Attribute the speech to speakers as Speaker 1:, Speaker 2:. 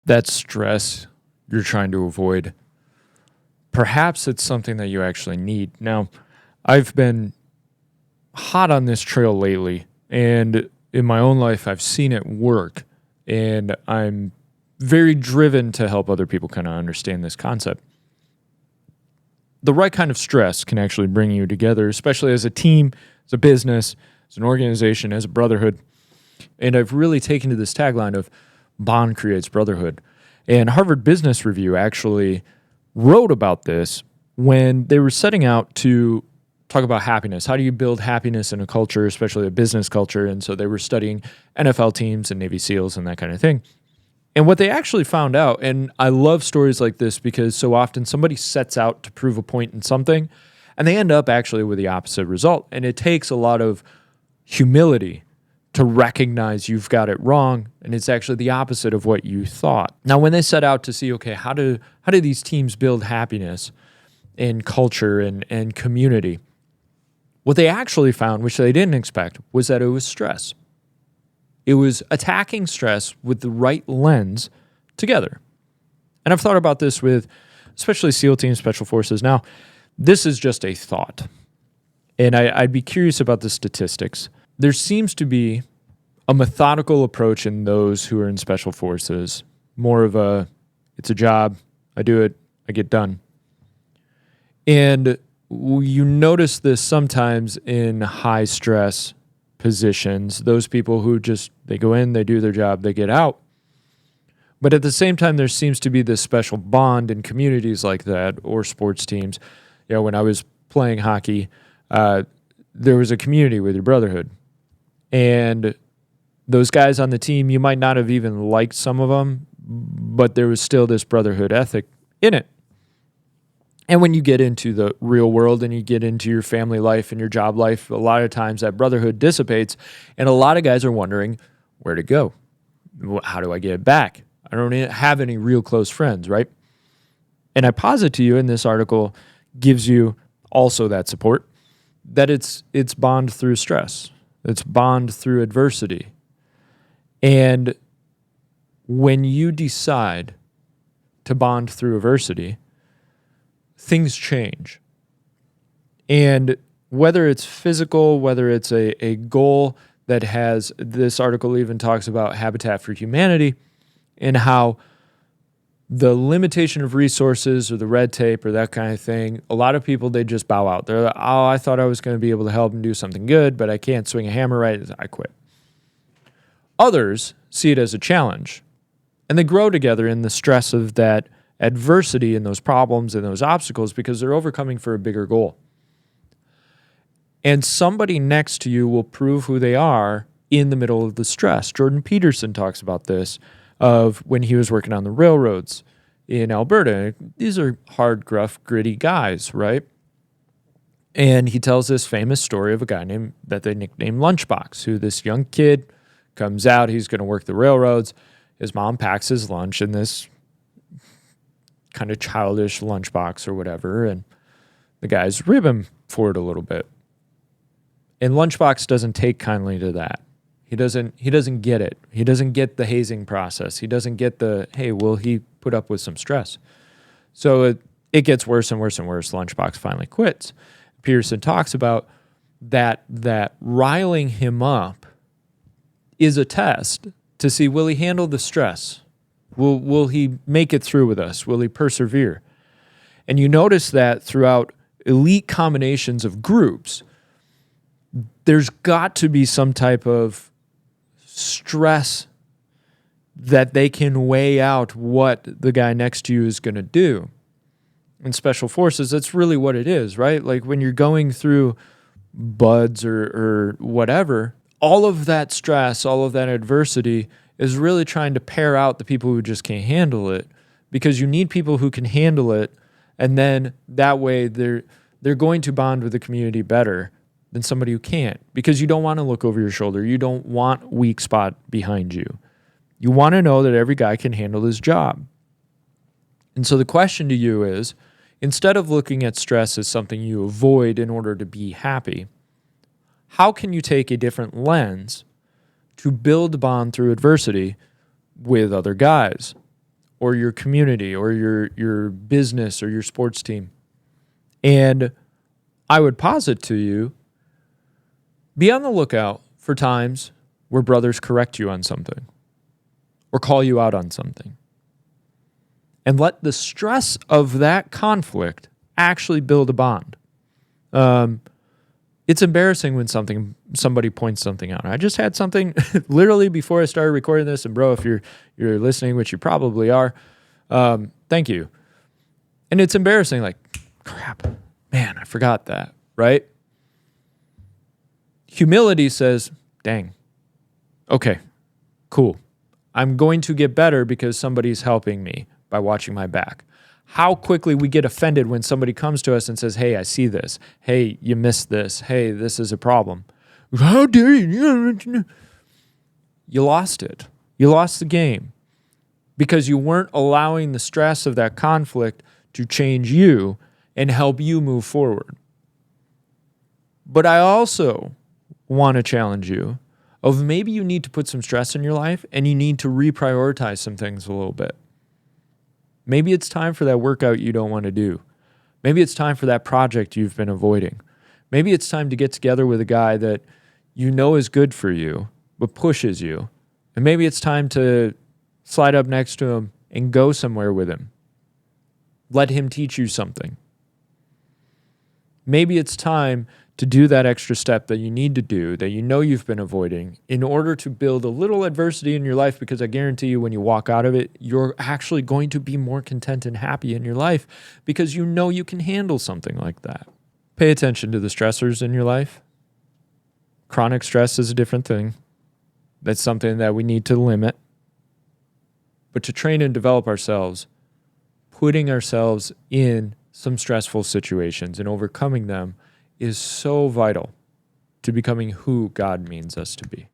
Speaker 1: that stress you're trying to avoid, perhaps it's something that you actually need. Now, I've been hot on this trail lately, and in my own life, I've seen it work, and I'm very driven to help other people kind of understand this concept. The right kind of stress can actually bring you together, especially as a team, as a business, as an organization, as a brotherhood. And I've really taken to this tagline of bond creates brotherhood. And Harvard Business Review actually wrote about this when they were setting out to talk about happiness. How do you build happiness in a culture, especially a business culture? And so they were studying NFL teams and Navy SEALs and that kind of thing. And what they actually found out, and I love stories like this because so often somebody sets out to prove a point in something and they end up actually with the opposite result. And it takes a lot of humility to recognize you've got it wrong and it's actually the opposite of what you thought. Now, when they set out to see, okay, how do these teams build happiness and culture and community, what they actually found, which they didn't expect, was that it was stress. It was attacking stress with the right lens together. And I've thought about this with especially SEAL teams, Special Forces. Now, this is just a thought. And I'd be curious about the statistics. There seems to be a methodical approach in those who are in Special Forces. More of a, it's a job, I do it, I get done. And you notice this sometimes in high stress positions, those people who just, they go in, they do their job, they get out. But at the same time, there seems to be this special bond in communities like that or sports teams. You know, when I was playing hockey, there was a community with your brotherhood. And those guys on the team, you might not have even liked some of them, but there was still this brotherhood ethic in it. And when you get into the real world and you get into your family life and your job life, a lot of times that brotherhood dissipates. And a lot of guys are wondering where to go. How do I get it back? I don't have any real close friends, right? And I posit to you in this article gives you also that support, that it's bond through stress. It's bond through adversity. And when you decide to bond through adversity, things change. And whether it's physical, whether it's a goal that has, this article even talks about Habitat for Humanity and how the limitation of resources or the red tape or that kind of thing, a lot of people, they just bow out. They're like, oh, I thought I was going to be able to help and do something good, but I can't swing a hammer right, I quit. Others see it as a challenge, and they grow together in the stress of that adversity and those problems and those obstacles because they're overcoming for a bigger goal. And somebody next to you will prove who they are in the middle of the stress. Jordan Peterson talks about this of when he was working on the railroads in Alberta. These are hard, gruff, gritty guys, right? And he tells this famous story of a guy named that they nicknamed Lunchbox, who this young kid comes out, he's going to work the railroads. His mom packs his lunch in this kind of childish lunchbox or whatever, and the guys rib him for it a little bit. And Lunchbox doesn't take kindly to that. He doesn't get it. He doesn't get the hazing process. He doesn't get the, hey, will he put up with some stress? So it gets worse and worse and worse. Lunchbox finally quits. Pearson talks about that riling him up is a test to see, will he handle the stress? Will he make it through with us? Will he persevere? And you notice that throughout elite combinations of groups, there's got to be some type of stress that they can weigh out what the guy next to you is going to do. In Special Forces, that's really what it is, right? Like when you're going through buds or whatever, all of that stress, all of that adversity is really trying to pair out the people who just can't handle it, because you need people who can handle it, and then that way they're going to bond with the community better than somebody who can't, because you don't want to look over your shoulder. You don't want weak spot behind you. You want to know that every guy can handle his job. And so the question to you is, instead of looking at stress as something you avoid in order to be happy, how can you take a different lens to build bond through adversity with other guys? or your community or your business or your sports team. And I would posit to you, be on the lookout for times where brothers correct you on something or call you out on something. And let the stress of that conflict actually build a bond. It's embarrassing when somebody points something out. I just had something literally before I started recording this, and bro, if you're listening, which you probably are, thank you. And it's embarrassing, like, crap, man, I forgot that, right? Humility says, dang, okay, cool. I'm going to get better because somebody's helping me by watching my back. How quickly we get offended when somebody comes to us and says, hey, I see this. Hey, you missed this. Hey, this is a problem. How dare you? You lost it. You lost the game because you weren't allowing the stress of that conflict to change you and help you move forward. But I also want to challenge you of maybe you need to put some stress in your life and you need to reprioritize some things a little bit. Maybe it's time for that workout you don't want to do. Maybe it's time for that project you've been avoiding. Maybe it's time to get together with a guy that you know is good for you, but pushes you. And maybe it's time to slide up next to him and go somewhere with him. Let him teach you something. Maybe it's time to do that extra step that you need to do, that you know you've been avoiding, in order to build a little adversity in your life, because I guarantee you when you walk out of it, you're actually going to be more content and happy in your life because you know you can handle something like that. Pay attention to the stressors in your life. Chronic stress is a different thing. That's something that we need to limit. But to train and develop ourselves, putting ourselves in some stressful situations and overcoming them is so vital to becoming who God means us to be.